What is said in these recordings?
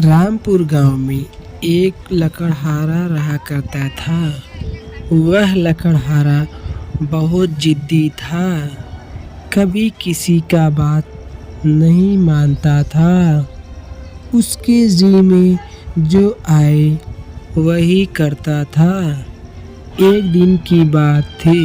रामपुर गांव में एक लकड़हारा रहा करता था। वह लकड़हारा बहुत जिद्दी था, कभी किसी का बात नहीं मानता था। उसके जी में जो आए वही करता था। एक दिन की बात थी।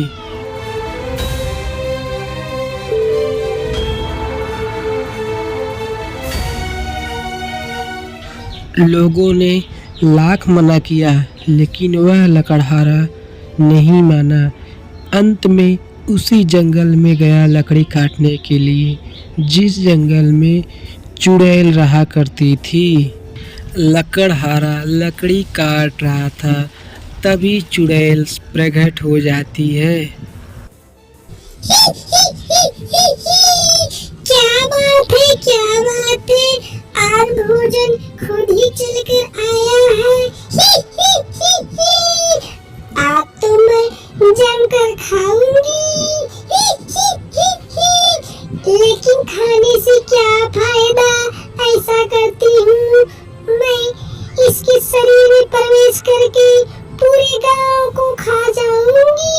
लोगों ने लाख मना किया, लेकिन वह लकड़हारा नहीं माना। अंत में उसी जंगल में गया लकड़ी काटने के लिए, जिस जंगल में चुड़ैल रहा करती थी। लकड़हारा लकड़ी काट रहा था, तभी चुड़ैल प्रकट हो जाती है। क्या बात है, क्या बात है, आज भोजन खुद ही चल कर आया है। आज तो मैं जमकर खाऊंगी। लेकिन खाने से क्या फायदा, ऐसा करती हूँ मैं इसके शरीर में प्रवेश करके पूरे गांव को खा जाऊंगी।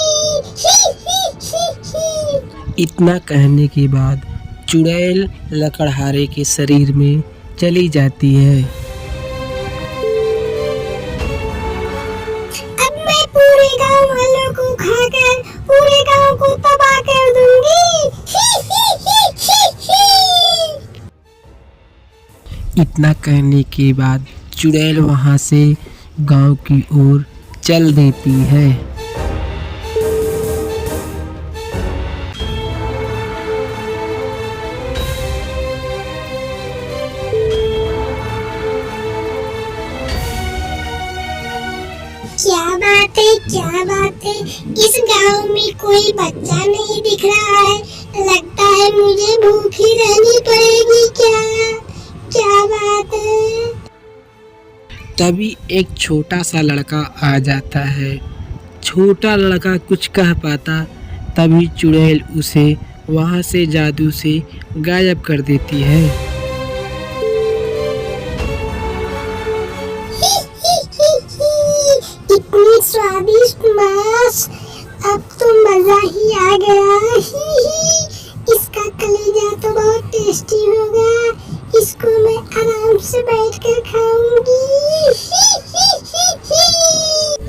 इतना कहने के बाद चुड़ैल लकड़हारे के शरीर में चली जाती है। अब मैं पूरे गांव वालों को खाकर पूरे गांव को तबाह कर दूंगी। इतना कहने के बाद चुड़ैल वहां से गांव की ओर चल देती है। क्या बात है, इस गांव में कोई बच्चा नहीं दिख रहा है। लगता है मुझे भूखी रहनी पड़ेगी। क्या बात है। तभी एक छोटा सा लड़का आ जाता है। छोटा लड़का कुछ कह पाता, तभी चुड़ैल उसे वहां से जादू से गायब कर देती है। इतनी स्वादिष्ट मांस, अब तो मजा ही आ गया। इसका कलेजा तो बहुत टेस्टी होगा। इसको मैं आराम से बैठकर खाऊंगी।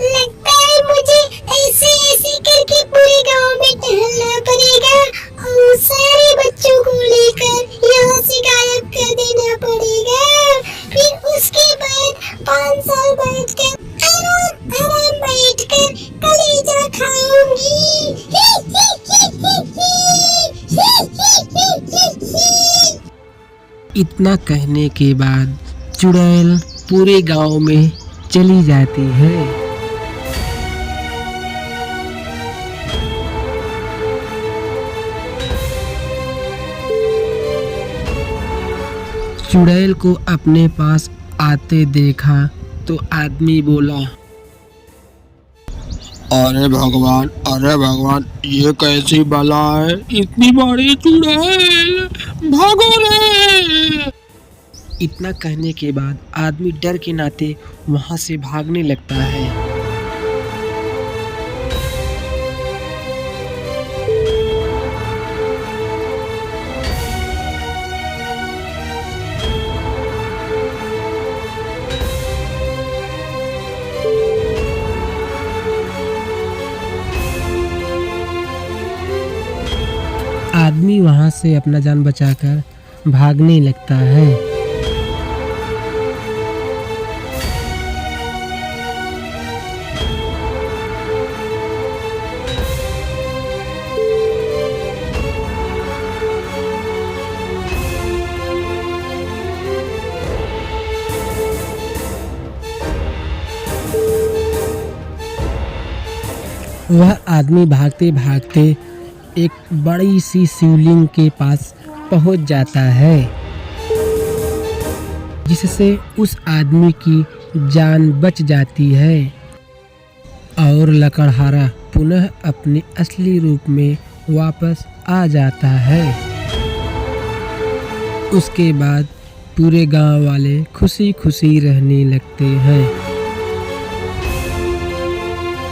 लगता है मुझे ऐसे करके पूरे गांव में टहलना पड़ेगा और सारे बच्चों को लेकर यहाँ से गायब कर देना पड़ेगा। फिर उसके बाद 5 साल बैठकर आराम बैठकर कलेजा खाऊंगी। इतना कहने के बाद चुड़ैल पूरे गांव में चली जाती है। चुड़ैल को अपने पास आते देखा तो आदमी बोला, अरे भगवान, ये कैसी बला है, इतनी बड़ी चुड़ैल, भागो रे। इतना कहने के बाद आदमी डर के नाते वहां से भागने लगता है। आदमी वहां से अपना जान बचाकर भागने लगता है। वह आदमी भागते भागते एक बड़ी सी शिवलिंग के पास पहुंच जाता है, जिससे उस आदमी की जान बच जाती है और लकड़हारा पुनः अपने असली रूप में वापस आ जाता है। उसके बाद पूरे गांव वाले खुशी खुशी रहने लगते हैं।